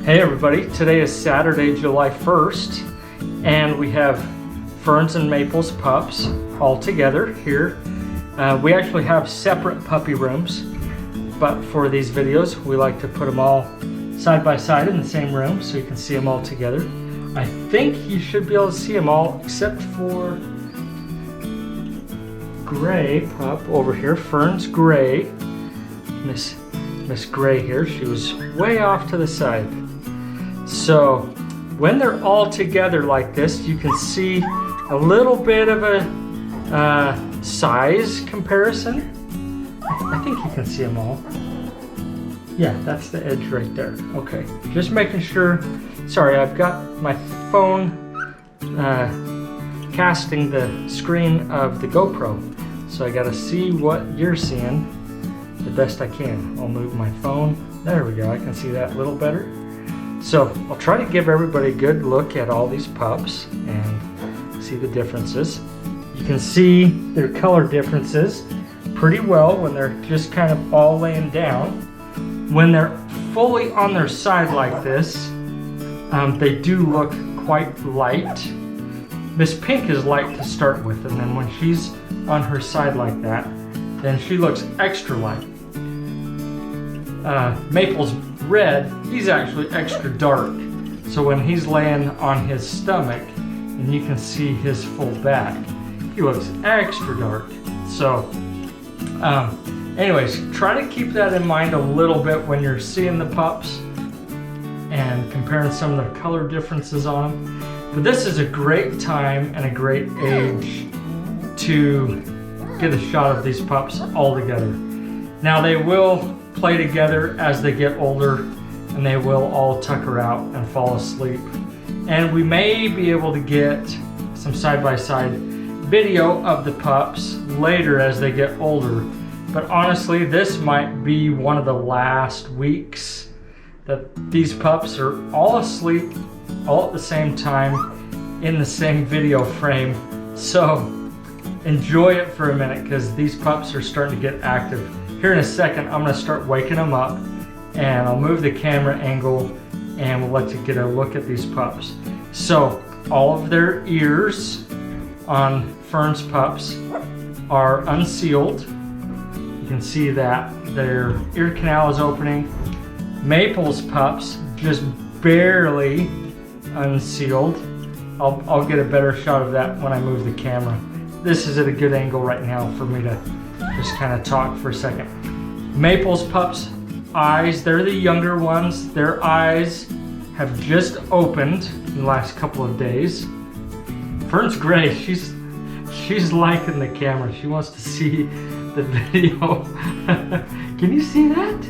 Hey everybody, today is Saturday, July 1st, and we have Ferns and Maple's pups all together here. We actually have separate puppy rooms, but for these videos, we like to put them all side by side in the same room so you can see them all together. I think you should be able to see them all except for Gray pup over here, Fern's Gray. Miss Gray here, she was way off to the side. So when they're all together like this, you can see a little bit of a size comparison. I think you can see them all. Yeah, that's the edge right there. Okay, just making sure. Sorry, I've got my phone casting the screen of the GoPro, so I gotta see what you're seeing the best I can. I'll move my phone. There we go, I can see that a little better. So I'll try to give everybody a good look at all these pups and see the differences. You can see their color differences pretty well when they're just kind of all laying down. When they're fully on their side like this, they do look quite light. Miss Pink is light to start with, and then when she's on her side like that, then she looks extra light. Maple's red, he's actually extra dark. So when he's laying on his stomach and you can see his full back, he looks extra dark. So anyways, try to keep that in mind a little bit when you're seeing the pups and comparing some of the color differences on them. But this is a great time and a great age to get a shot of these pups all together. Now they will play together as they get older, and they will all tucker out and fall asleep. And we may be able to get some side-by-side video of the pups later as they get older. But honestly, this might be one of the last weeks that these pups are all asleep, all at the same time, in the same video frame. So enjoy it for a minute, because these pups are starting to get active. Here in a second, I'm gonna start waking them up, and I'll move the camera angle and we'll let you get a look at these pups. So all of their ears on Fern's pups are unsealed. You can see that their ear canal is opening. Maple's pups just barely unsealed. I'll get a better shot of that when I move the camera. This is at a good angle right now for me to just kind of talk for a second. Maple's pups' eyes, they're the younger ones. Their eyes have just opened in the last couple of days. Fern's Gray, she's liking the camera. She wants to see the video. Can you see that?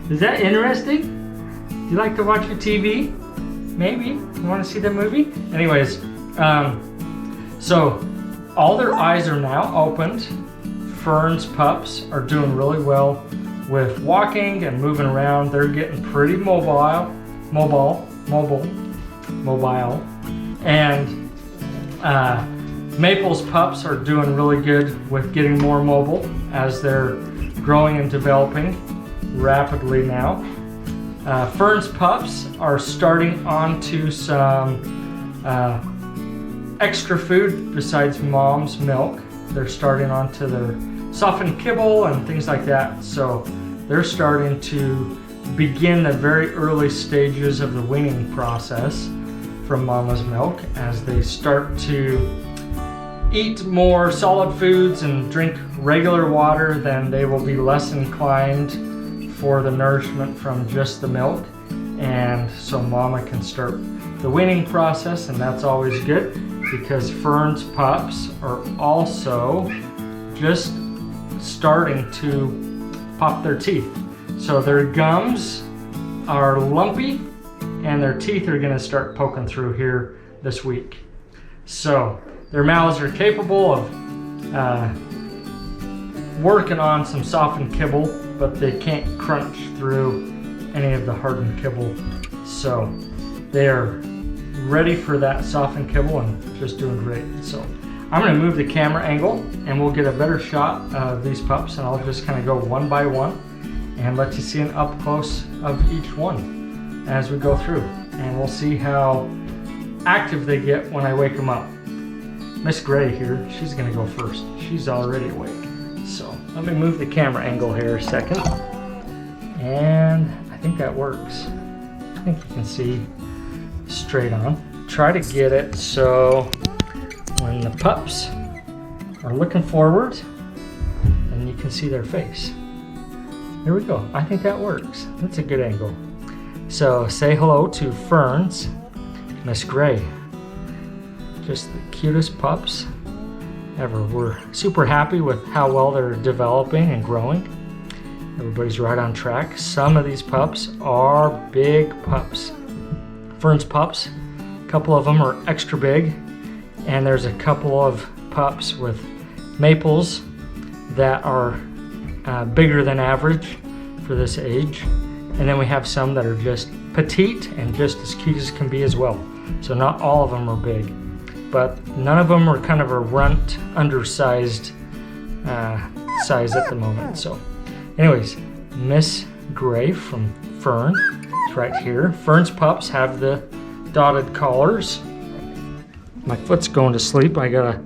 Is that interesting? Do you like to watch your TV? Maybe. You want to see the movie? Anyways, so all their eyes are now opened. Fern's pups are doing really well with walking and moving around. They're getting pretty mobile. And Maple's pups are doing really good with getting more mobile as they're growing and developing rapidly now. Fern's pups are starting onto some extra food besides mom's milk. They're starting onto their softened kibble and things like that. So they're starting to begin the very early stages of the weaning process from mama's milk. As they start to eat more solid foods and drink regular water, then they will be less inclined for the nourishment from just the milk. And so mama can start the weaning process, and that's always good because Fern's pups are also just starting to pop their teeth. So their gums are lumpy and their teeth are gonna start poking through here this week. So their mouths are capable of working on some softened kibble, but they can't crunch through any of the hardened kibble. So they are ready for that softened kibble and just doing great. So I'm gonna move the camera angle and we'll get a better shot of these pups, and I'll just kind of go one by one and let you see an up close of each one. as we go through, and we'll see how active they get when I wake them up. Miss Gray here, she's gonna go first. She's already awake. So let me move the camera angle here a second. And I think that works. I think you can see straight on. Try to get it so when the pups are looking forward, then you can see their face. There we go. I think that works. That's a good angle. So say hello to Ferns, Miss Gray. Just the cutest pups ever. We're super happy with how well they're developing and growing. Everybody's right on track. Some of these pups are big pups. Fern's pups, a couple of them are extra big, and there's a couple of pups with Maples that are bigger than average for this age. And then we have some that are just petite and just as cute as can be as well. So not all of them are big, but none of them are kind of a runt, undersized size at the moment. So anyways, Miss Gray from Fern is right here. Fern's pups have the dotted collars. My foot's going to sleep. I gotta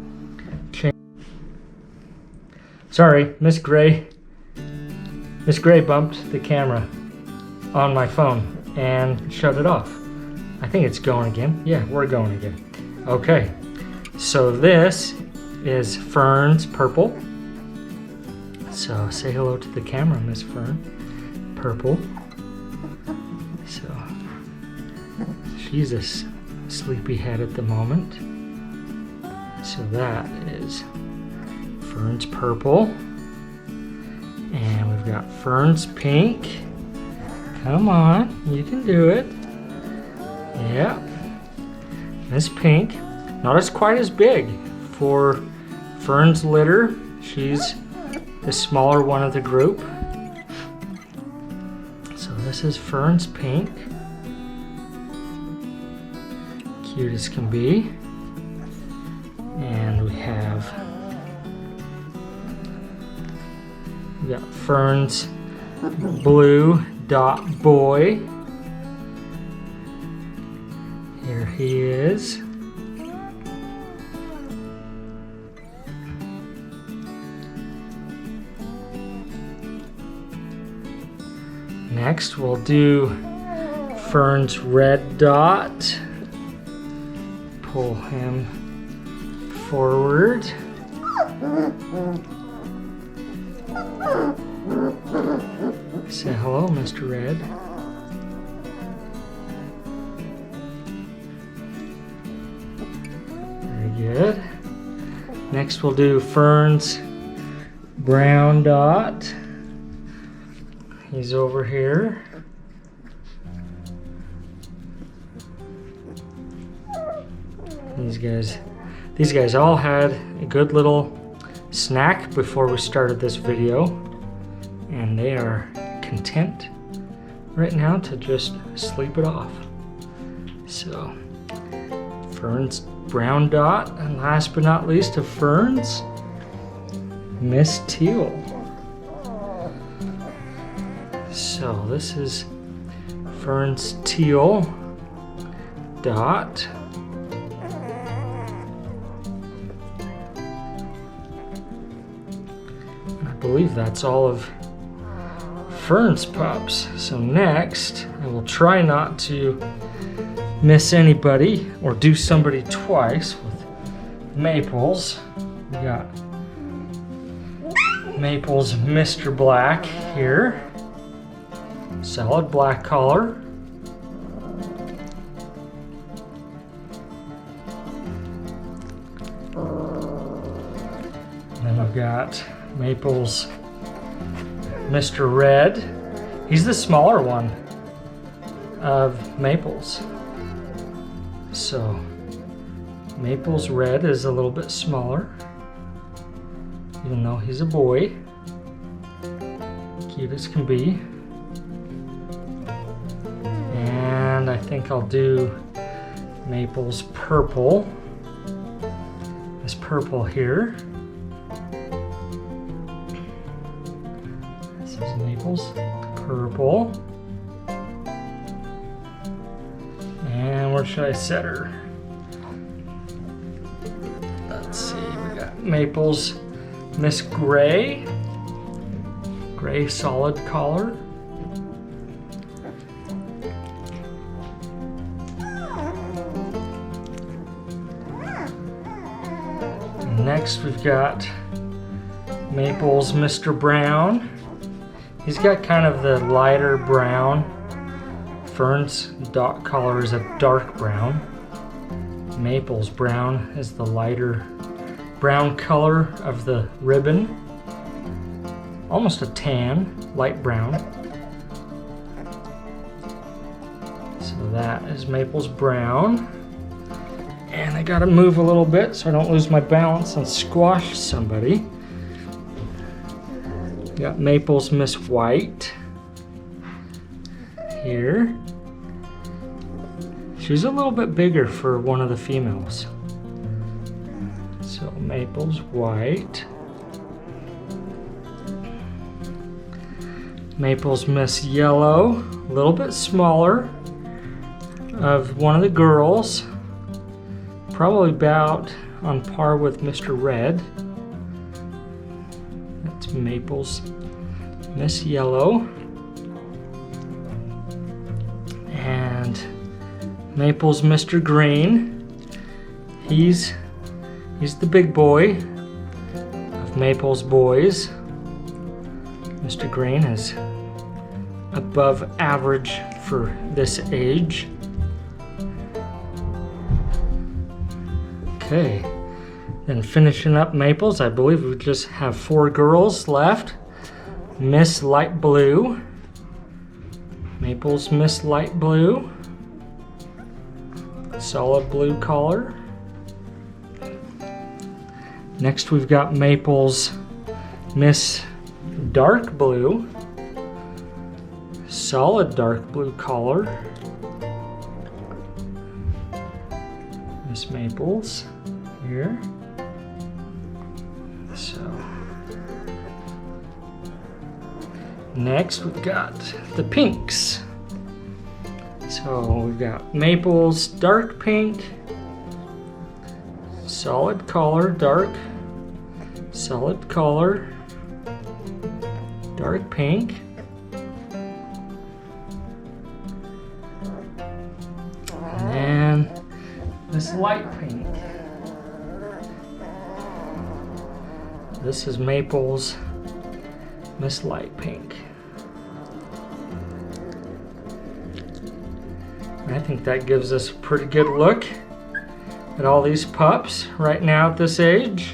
change. Sorry, Miss Gray. Miss Gray bumped the camera on my phone and shut it off. I think it's going again. Yeah, we're going again. Okay, so this is Fern's Purple. So say hello to the camera, Miss Fern. Purple. So she's a sleepyhead at the moment. So that is Fern's Purple. And we've got Fern's Pink. Come on, you can do it. Yeah. Miss Pink, not as quite as big for Fern's litter. She's the smaller one of the group. So this is Fern's Pink. Cute as can be. And we got Fern's Blue Dot Boy. Here he is. Next we'll do Fern's Red Dot. Pull him forward. Say hello, Mr. Red. Very good. Next we'll do Fern's Brown Dot. He's over here. These guys all had a good little snack before we started this video, and they are content right now to just sleep it off. So Fern's Brown Dot, and last but not least of Fern's, Miss Teal. So this is Fern's Teal Dot. I believe that's all of Fern's pups. So next, I will try not to miss anybody or do somebody twice with Maples. We got Maples Mr. Black here. Solid black collar. And then we've got Maples Mr. Red. He's the smaller one of Maples. So Maples Red is a little bit smaller, even though he's a boy. Cute as can be. And I think I'll do Maples Purple. This purple here. This is Maples Purple. where should I set her? Let's see, we got Maple's Miss Gray. Gray solid collar. Next we've got Maple's Mr. Brown. He's got kind of the lighter brown. Fern's dot collar is a dark brown. Maple's brown is the lighter brown color of the ribbon. Almost a tan, light brown. So that is Maple's brown. And I gotta move a little bit so I don't lose my balance and squash somebody. Got Maple's Miss White here. She's a little bit bigger for one of the females. So Maple's White. Maple's Miss Yellow, a little bit smaller, of one of the girls. Probably about on par with Mr. Red. That's Maple's Miss Yellow. And Maple's Mr. Green. He's the big boy of Maple's boys. Mr. Green is above average for this age. Okay, then finishing up Maple's, I believe we just have 4 girls left. Miss Light Blue. Maple's Miss Light Blue. Solid blue collar. Next we've got Maple's Miss Dark Blue. Solid dark blue collar. Miss Maple's here. So next we've got the pinks. So we've got Maple's dark pink, solid collar, dark, solid collar, dark pink. And then this light pink. This is Maple's Miss Light Pink. I think that gives us a pretty good look at all these pups right now at this age.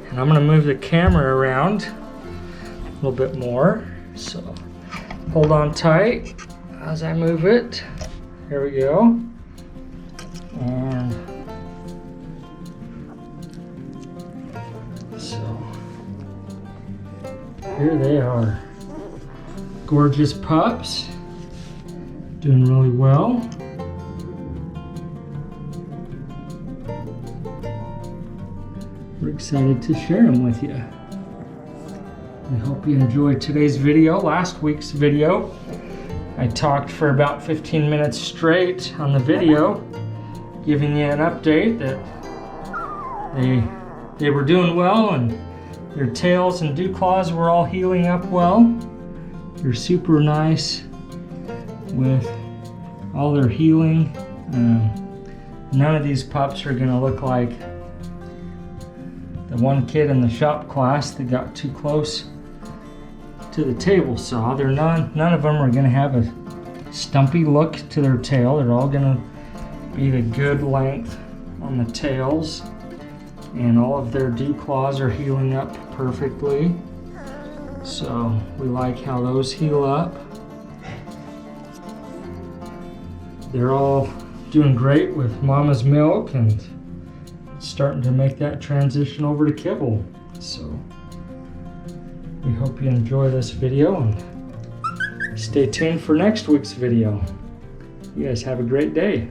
And I'm going to move the camera around a little bit more. So hold on tight as I move it. Here we go. And so here they are. Gorgeous pups. Doing really well. We're excited to share them with you. We hope you enjoyed today's video. Last week's video, I talked for about 15 minutes straight on the video, giving you an update that they were doing well and their tails and dew claws were all healing up well. They're super nice with all their healing. None of these pups are gonna look like the one kid in the shop class that got too close to the table saw. None of them are gonna have a stumpy look to their tail. They're all gonna be the good length on the tails, and all of their dew claws are healing up perfectly. So we like how those heal up. They're all doing great with mama's milk and starting to make that transition over to kibble. So we hope you enjoy this video and stay tuned for next week's video. You guys have a great day.